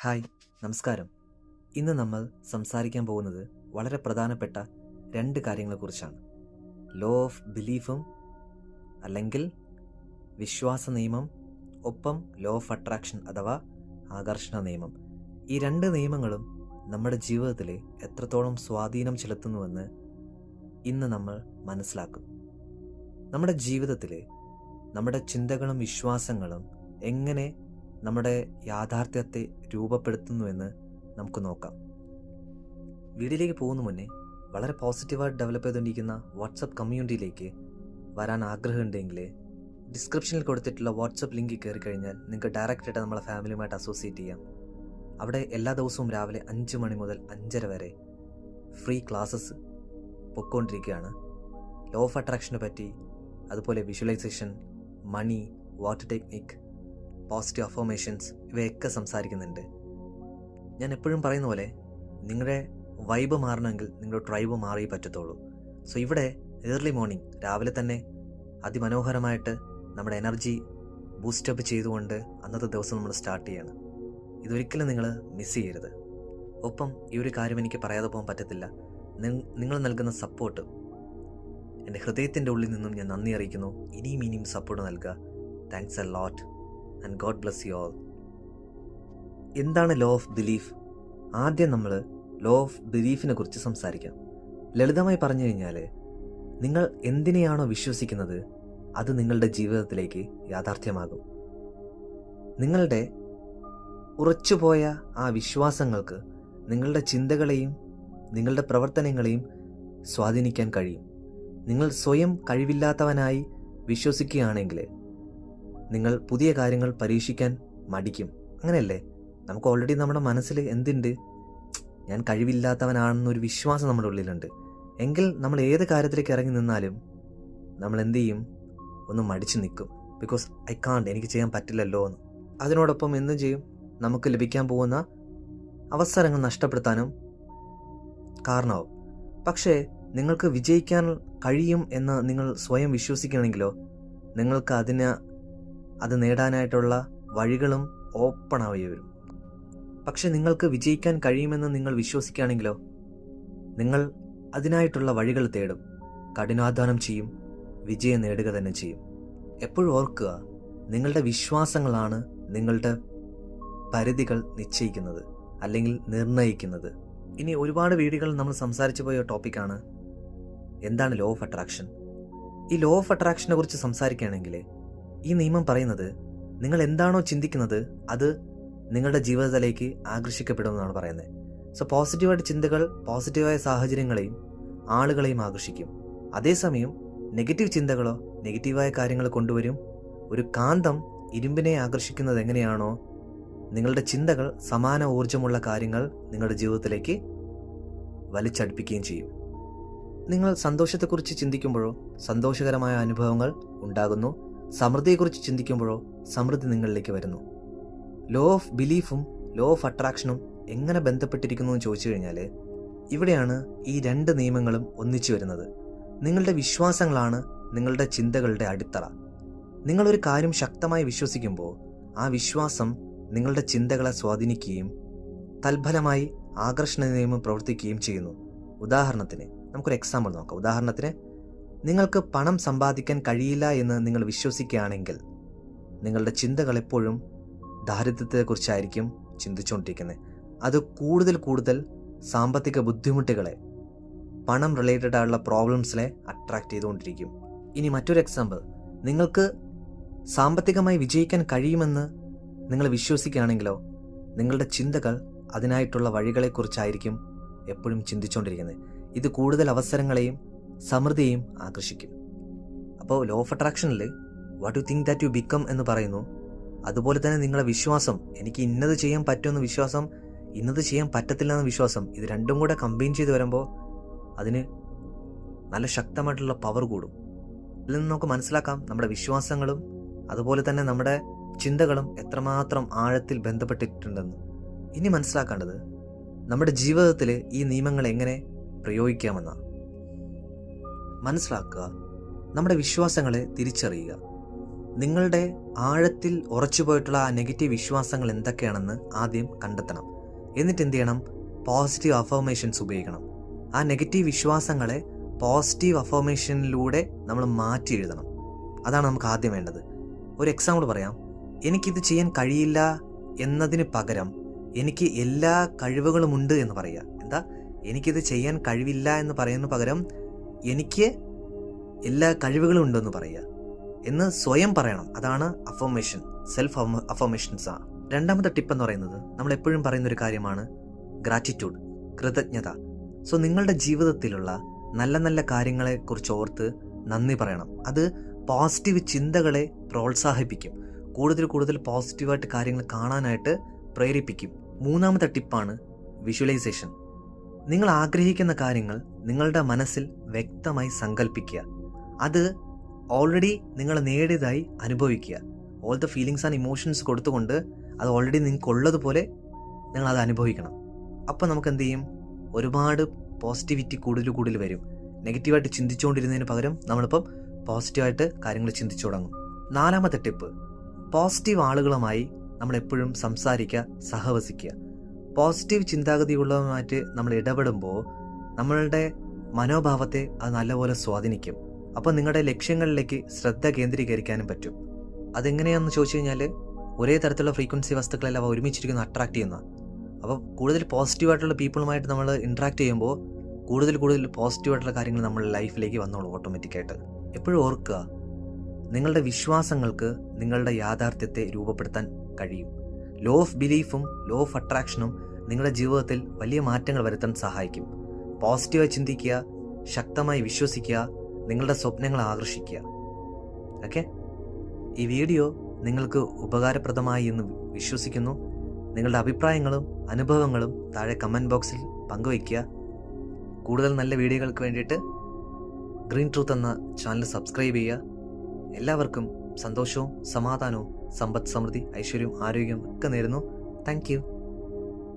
Hi, നമസ്കാരം. ഇന്ന് നമ്മൾ സംസാരിക്കാൻ പോകുന്നത് വളരെ പ്രധാനപ്പെട്ട രണ്ട് കാര്യങ്ങളെക്കുറിച്ചാണ്. ലോ ഓഫ് ബിലീഫും അല്ലെങ്കിൽ വിശ്വാസ നിയമം, ഒപ്പം ലോ ഓഫ് അട്രാക്ഷൻ അഥവാ ആകർഷണ നിയമം. ഈ രണ്ട് നിയമങ്ങളും നമ്മുടെ ജീവിതത്തിൽ എത്രത്തോളം സ്വാധീനം ചെലുത്തുന്നുവെന്ന് ഇന്ന് നമ്മൾ മനസ്സിലാക്കും. നമ്മുടെ ജീവിതത്തിൽ നമ്മുടെ ചിന്തകളും വിശ്വാസങ്ങളും എങ്ങനെ നമ്മുടെ യാഥാർത്ഥ്യത്തെ രൂപപ്പെടുത്തുന്നുവെന്ന് നമുക്ക് നോക്കാം. വീഡിയോയിലേക്ക് പോകുന്ന മുന്നേ വളരെ പോസിറ്റീവായിട്ട് ഡെവലപ്പ് ചെയ്തുകൊണ്ടിരിക്കുന്ന വാട്സപ്പ് കമ്മ്യൂണിറ്റിയിലേക്ക് വരാൻ ആഗ്രഹമുണ്ടെങ്കിൽ ഡിസ്ക്രിപ്ഷനിൽ കൊടുത്തിട്ടുള്ള വാട്സപ്പ് ലിങ്കിൽ കയറി കഴിഞ്ഞാൽ നിങ്ങൾക്ക് ഡയറക്റ്റായിട്ട് നമ്മളെ ഫാമിലിയുമായിട്ട് അസോസിയേറ്റ് ചെയ്യാം. അവിടെ എല്ലാ ദിവസവും രാവിലെ 5 മണി മുതൽ 5:30 വരെ ഫ്രീ ക്ലാസ്സസ് പൊയ്ക്കൊണ്ടിരിക്കുകയാണ്. ലോ ഓഫ് അട്രാക്ഷനെ പറ്റി, അതുപോലെ വിഷ്വലൈസേഷൻ, മണി, വാട്ടർ ടെക്നിക്, പോസിറ്റീവ് അഫർമേഷൻസ് ഇവയൊക്കെ സംസാരിക്കുന്നുണ്ട്. ഞാൻ എപ്പോഴും പറയുന്ന പോലെ നിങ്ങളുടെ വൈബ് മാറണമെങ്കിൽ നിങ്ങളുടെ ട്രൈബ് മാറിയേ പറ്റത്തുള്ളൂ. സോ ഇവിടെ ഏർലി മോർണിംഗ് രാവിലെ തന്നെ അതിമനോഹരമായിട്ട് നമ്മുടെ എനർജി ബൂസ്റ്റപ്പ് ചെയ്തുകൊണ്ട് അന്നത്തെ ദിവസം നമ്മൾ സ്റ്റാർട്ട് ചെയ്യണം. ഇതൊരിക്കലും നിങ്ങൾ മിസ് ചെയ്യരുത്. ഒപ്പം ഈ ഒരു കാര്യം എനിക്ക് പറയാതെ പോകാൻ പറ്റത്തില്ല. നിങ്ങൾ നൽകുന്ന സപ്പോർട്ട് എൻ്റെ ഹൃദയത്തിൻ്റെ ഉള്ളിൽ നിന്നും ഞാൻ നന്ദി അറിയിക്കുന്നു. ഇനിയും സപ്പോർട്ട് നൽകുക. Thanks a lot and God bless you all. എന്താണ് ലോ ഓഫ് ബിലീഫ്? ആദ്യം നമ്മൾ ലോ ഓഫ് ബിലീഫിനെ കുറിച്ച് സംസാരിക്കാം. ലളിതമായി പറഞ്ഞു കഴിഞ്ഞാൽ, നിങ്ങൾ എന്തിനെയാണോ വിശ്വസിക്കുന്നത് അത് നിങ്ങളുടെ ജീവിതത്തിലേക്ക് യാഥാർത്ഥ്യമാകും. നിങ്ങളുടെ ഉറച്ചുപോയ ആ വിശ്വാസങ്ങൾക്ക് നിങ്ങളുടെ ചിന്തകളെയും നിങ്ങളുടെ പ്രവർത്തനങ്ങളെയും സ്വാധീനിക്കാൻ കഴിയും. നിങ്ങൾ സ്വയം കഴിവില്ലാത്തവനായി വിശ്വസിക്കുകയാണെങ്കിൽ നിങ്ങൾ പുതിയ കാര്യങ്ങൾ പരീക്ഷിക്കാൻ മടിക്കും. അങ്ങനെയല്ലേ? നമുക്ക് ഓൾറെഡി നമ്മുടെ മനസ്സിൽ എന്തുണ്ട്? ഞാൻ കഴിവില്ലാത്തവനാണെന്നൊരു വിശ്വാസം നമ്മുടെ ഉള്ളിലുണ്ട്. എങ്കിൽ നമ്മൾ ഏത് കാര്യത്തിലേക്ക് ഇറങ്ങി നിന്നാലും നമ്മൾ എന്ത് ചെയ്യും? ഒന്ന് മടിച്ചു നിൽക്കും. ബിക്കോസ് ഐ കാണ്ട്, എനിക്ക് ചെയ്യാൻ പറ്റില്ലല്ലോ എന്ന്. അതിനോടൊപ്പം എന്തും ചെയ്യും? നമുക്ക് ലഭിക്കാൻ പോകുന്ന അവസരങ്ങൾ നഷ്ടപ്പെടുത്താനും കാരണമാവും. പക്ഷേ നിങ്ങൾക്ക് വിജയിക്കാൻ കഴിയും എന്ന് നിങ്ങൾ സ്വയം വിശ്വസിക്കുകയാണെങ്കിലോ നിങ്ങൾക്ക് അത് നേടാനായിട്ടുള്ള വഴികളും ഓപ്പൺ ആവുകയും വരും. പക്ഷെ നിങ്ങൾക്ക് വിജയിക്കാൻ കഴിയുമെന്ന് നിങ്ങൾ വിശ്വസിക്കുകയാണെങ്കിലോ നിങ്ങൾ അതിനായിട്ടുള്ള വഴികൾ തേടും, കഠിനാധ്വാനം ചെയ്യും, വിജയം നേടുക തന്നെ ചെയ്യും. എപ്പോഴും ഓർക്കുക, നിങ്ങളുടെ വിശ്വാസങ്ങളാണ് നിങ്ങളുടെ പരിധികൾ നിശ്ചയിക്കുന്നത് അല്ലെങ്കിൽ നിർണ്ണയിക്കുന്നത്. ഇനി ഒരുപാട് വീഡിയോകൾ നമ്മൾ സംസാരിച്ചു പോയ ടോപ്പിക്കാണ് എന്താണ് ലോ ഓഫ് അട്രാക്ഷൻ. ഈ ലോ ഓഫ് അട്രാക്ഷനെ കുറിച്ച് സംസാരിക്കുകയാണെങ്കിൽ ഈ നിയമം പറയുന്നത് നിങ്ങൾ എന്താണോ ചിന്തിക്കുന്നത് അത് നിങ്ങളുടെ ജീവിതത്തിലേക്ക് ആകർഷിക്കപ്പെടുമെന്നാണ് പറയുന്നത്. സോ പോസിറ്റീവായിട്ട് ചിന്തകൾ പോസിറ്റീവായ സാഹചര്യങ്ങളെയും ആളുകളെയും ആകർഷിക്കും. അതേസമയം നെഗറ്റീവ് ചിന്തകളോ നെഗറ്റീവായ കാര്യങ്ങൾ കൊണ്ടുവരും. ഒരു കാന്തം ഇരുമ്പിനെ ആകർഷിക്കുന്നത് എങ്ങനെയാണോ നിങ്ങളുടെ ചിന്തകൾ സമാന ഊർജ്ജമുള്ള കാര്യങ്ങൾ നിങ്ങളുടെ ജീവിതത്തിലേക്ക് വലിച്ചടുപ്പിക്കുകയും ചെയ്യും. നിങ്ങൾ സന്തോഷത്തെക്കുറിച്ച് ചിന്തിക്കുമ്പോഴോ സന്തോഷകരമായ അനുഭവങ്ങൾ ഉണ്ടാകുന്നു. സമൃദ്ധിയെക്കുറിച്ച് ചിന്തിക്കുമ്പോഴോ സമൃദ്ധി നിങ്ങളിലേക്ക് വരുന്നു. ലോ ഓഫ് ബിലീഫും ലോ ഓഫ് അട്രാക്ഷനും എങ്ങനെ ബന്ധപ്പെട്ടിരിക്കുന്നു എന്ന് ചോദിച്ചു കഴിഞ്ഞാൽ ഇവിടെയാണ് ഈ രണ്ട് നിയമങ്ങളും ഒന്നിച്ചു വരുന്നത്. നിങ്ങളുടെ വിശ്വാസങ്ങളാണ് നിങ്ങളുടെ ചിന്തകളുടെ അടിത്തറ. നിങ്ങളൊരു കാര്യം ശക്തമായി വിശ്വസിക്കുമ്പോൾ ആ വിശ്വാസം നിങ്ങളുടെ ചിന്തകളെ സ്വാധീനിക്കുകയും തൽഫലമായി ആകർഷണ നിയമം പ്രവർത്തിക്കുകയും ചെയ്യുന്നു. ഉദാഹരണത്തിന് നമുക്കൊരു എക്സാമ്പിൾ നോക്കാം. ഉദാഹരണത്തിന്, നിങ്ങൾക്ക് പണം സമ്പാദിക്കാൻ കഴിയില്ല എന്ന് നിങ്ങൾ വിശ്വസിക്കുകയാണെങ്കിൽ നിങ്ങളുടെ ചിന്തകൾ എപ്പോഴും ദാരിദ്ര്യത്തെക്കുറിച്ചായിരിക്കും ചിന്തിച്ചുകൊണ്ടിരിക്കുന്നത്. അത് കൂടുതൽ സാമ്പത്തിക ബുദ്ധിമുട്ടുകളെ, പണം റിലേറ്റഡ് ആയിട്ടുള്ള പ്രോബ്ലംസിനെ അട്രാക്ട് ചെയ്തുകൊണ്ടിരിക്കും. ഇനി മറ്റൊരു എക്സാമ്പിൾ, നിങ്ങൾക്ക് സാമ്പത്തികമായി വിജയിക്കാൻ കഴിയുമെന്ന് നിങ്ങൾ വിശ്വസിക്കുകയാണെങ്കിലോ നിങ്ങളുടെ ചിന്തകൾ അതിനായിട്ടുള്ള വഴികളെക്കുറിച്ചായിരിക്കും എപ്പോഴും ചിന്തിച്ചുകൊണ്ടിരിക്കുന്നത്. ഇത് കൂടുതൽ അവസരങ്ങളെയും സമൃദ്ധിയെയും ആകർഷിക്കും. അപ്പോൾ ലോ ഓഫ് അട്രാക്ഷനിൽ what you think that you become എന്ന് പറയുന്നു. അതുപോലെ തന്നെ നിങ്ങളുടെ വിശ്വാസം, എനിക്ക് ഇന്നത് ചെയ്യാൻ പറ്റുമെന്ന് വിശ്വാസം, ഇന്നത് ചെയ്യാൻ പറ്റത്തില്ല എന്ന വിശ്വാസം, ഇത് രണ്ടും കൂടെ കമ്പൈൻ ചെയ്ത് വരുമ്പോൾ അതിന് നല്ല ശക്തമായിട്ടുള്ള പവർ കൂടും. ഇതിൽ നിന്ന് നമുക്ക് മനസ്സിലാക്കാം നമ്മുടെ വിശ്വാസങ്ങളും അതുപോലെ തന്നെ നമ്മുടെ ചിന്തകളും എത്രമാത്രം ആഴത്തിൽ ബന്ധപ്പെട്ടിട്ടുണ്ടെന്ന്. ഇനി മനസ്സിലാക്കേണ്ടത് നമ്മുടെ ജീവിതത്തിൽ ഈ നിയമങ്ങൾ എങ്ങനെ പ്രയോഗിക്കാമെന്നാണ്. മനസ്സിലാക്കുക, നമ്മുടെ വിശ്വാസങ്ങളെ തിരിച്ചറിയുക. നിങ്ങളുടെ ആഴത്തിൽ ഉറച്ചുപോയിട്ടുള്ള ആ നെഗറ്റീവ് വിശ്വാസങ്ങൾ എന്തൊക്കെയാണെന്ന് ആദ്യം കണ്ടെത്തണം. എന്നിട്ട് എന്ത് ചെയ്യണം? പോസിറ്റീവ് അഫർമേഷൻസ് ഉപയോഗിക്കണം. ആ നെഗറ്റീവ് വിശ്വാസങ്ങളെ പോസിറ്റീവ് അഫർമേഷനിലൂടെ നമ്മൾ മാറ്റി എഴുതണം. അതാണ് നമുക്ക് ആദ്യം വേണ്ടത്. ഒരു എക്സാമ്പിൾ പറയാം. എനിക്കിത് ചെയ്യാൻ കഴിയില്ല എന്നതിന് പകരം എനിക്ക് എല്ലാ കഴിവുകളുമുണ്ട് എന്ന് പറയുക. എന്താ? എനിക്കിത് ചെയ്യാൻ കഴിവില്ല എന്ന് പറയുന്ന പകരം എനിക്ക് എല്ലാ കഴിവുകളും ഉണ്ടെന്ന് പറയുക എന്ന് സ്വയം പറയണം. അതാണ് അഫർമേഷൻ, സെൽഫ് അഫർമേഷൻസ്. രണ്ടാമത്തെ ടിപ്പ് എന്ന് പറയുന്നത് നമ്മൾ എപ്പോഴും പറയുന്നൊരു കാര്യമാണ് ഗ്രാറ്റിറ്റ്യൂഡ്, കൃതജ്ഞത. സോ നിങ്ങളുടെ ജീവിതത്തിലുള്ള നല്ല നല്ല കാര്യങ്ങളെ കുറിച്ച് ഓർത്ത് നന്ദി പറയണം. അത് പോസിറ്റീവ് ചിന്തകളെ പ്രോത്സാഹിപ്പിക്കും, കൂടുതൽ പോസിറ്റീവായിട്ട് കാര്യങ്ങൾ കാണാനായിട്ട് പ്രേരിപ്പിക്കും. മൂന്നാമത്തെ ടിപ്പാണ് വിഷ്വലൈസേഷൻ. നിങ്ങൾ ആഗ്രഹിക്കുന്ന കാര്യങ്ങൾ നിങ്ങളുടെ മനസ്സിൽ വ്യക്തമായി സങ്കല്പിക്കുക. അത് ഓൾറെഡി നിങ്ങൾ നേടിയതായി അനുഭവിക്കുക. All the feelings and emotions കൊടുത്തുകൊണ്ട് അത് ഓൾറെഡി നിങ്ങൾക്ക് ഉള്ളതുപോലെ നിങ്ങൾ അത് അനുഭവിക്കണം. അപ്പോൾ നമുക്ക് എന്ത് ചെയ്യും? ഒരുപാട് പോസിറ്റിവിറ്റി കൂടുതൽ വരും. നെഗറ്റീവായിട്ട് ചിന്തിച്ചുകൊണ്ടിരുന്നതിന് പകരം നമ്മളിപ്പം പോസിറ്റീവായിട്ട് കാര്യങ്ങൾ ചിന്തിച്ചു തുടങ്ങും. നാലാമത്തെ ടിപ്പ്, പോസിറ്റീവ് ആളുകളുമായി നമ്മളെപ്പോഴും സംസാരിക്കുക, സഹവസിക്കുക. പോസിറ്റീവ് ചിന്താഗതിയുള്ളവരുമായിട്ട് നമ്മൾ ഇടപെടുമ്പോൾ നമ്മളുടെ മനോഭാവത്തെ അത് നല്ലപോലെ സ്വാധീനിക്കും. അപ്പോൾ നിങ്ങളുടെ ലക്ഷ്യങ്ങളിലേക്ക് ശ്രദ്ധ കേന്ദ്രീകരിക്കാനും പറ്റും. അതെങ്ങനെയാണെന്ന് ചോദിച്ചു കഴിഞ്ഞാൽ, ഒരേ തരത്തിലുള്ള ഫ്രീക്വൻസി വസ്തുക്കളെല്ലാം ഒരുമിച്ചിരിക്കുന്ന അട്രാക്ട് ചെയ്യുന്ന. അപ്പോൾ കൂടുതൽ പോസിറ്റീവായിട്ടുള്ള പീപ്പിളുമായിട്ട് നമ്മൾ ഇൻട്രാക്ട് ചെയ്യുമ്പോൾ കൂടുതൽ പോസിറ്റീവായിട്ടുള്ള കാര്യങ്ങൾ നമ്മുടെ ലൈഫിലേക്ക് വന്നോളൂ ഓട്ടോമാറ്റിക്കായിട്ട്. എപ്പോഴും ഓർക്കുക, നിങ്ങളുടെ വിശ്വാസങ്ങൾക്ക് നിങ്ങളുടെ യാഥാർത്ഥ്യത്തെ രൂപപ്പെടുത്താൻ കഴിയും. ലോ ഓഫ് ബിലീഫും ലോ ഓഫ് അട്രാക്ഷനും നിങ്ങളുടെ ജീവിതത്തിൽ വലിയ മാറ്റങ്ങൾ വരുത്താൻ സഹായിക്കും. പോസിറ്റീവായി ചിന്തിക്കുക, ശക്തമായി വിശ്വസിക്കുക, നിങ്ങളുടെ സ്വപ്നങ്ങൾ ആകർഷിക്കുക. ഓക്കെ, ഈ വീഡിയോ നിങ്ങൾക്ക് ഉപകാരപ്രദമായി എന്ന് വിശ്വസിക്കുന്നു. നിങ്ങളുടെ അഭിപ്രായങ്ങളും അനുഭവങ്ങളും താഴെ കമൻറ്റ് ബോക്സിൽ പങ്കുവയ്ക്കുക. കൂടുതൽ നല്ല വീഡിയോകൾക്ക് വേണ്ടിയിട്ട് ഗ്രീൻ ട്രൂത്ത് എന്ന ചാനൽ സബ്സ്ക്രൈബ് ചെയ്യുക. എല്ലാവർക്കും സന്തോഷവും സമാധാനവും സമ്പദ് സമൃദ്ധി ഐശ്വര്യവും ആരോഗ്യവും ഒക്കെ നേരുന്നു. Thank you.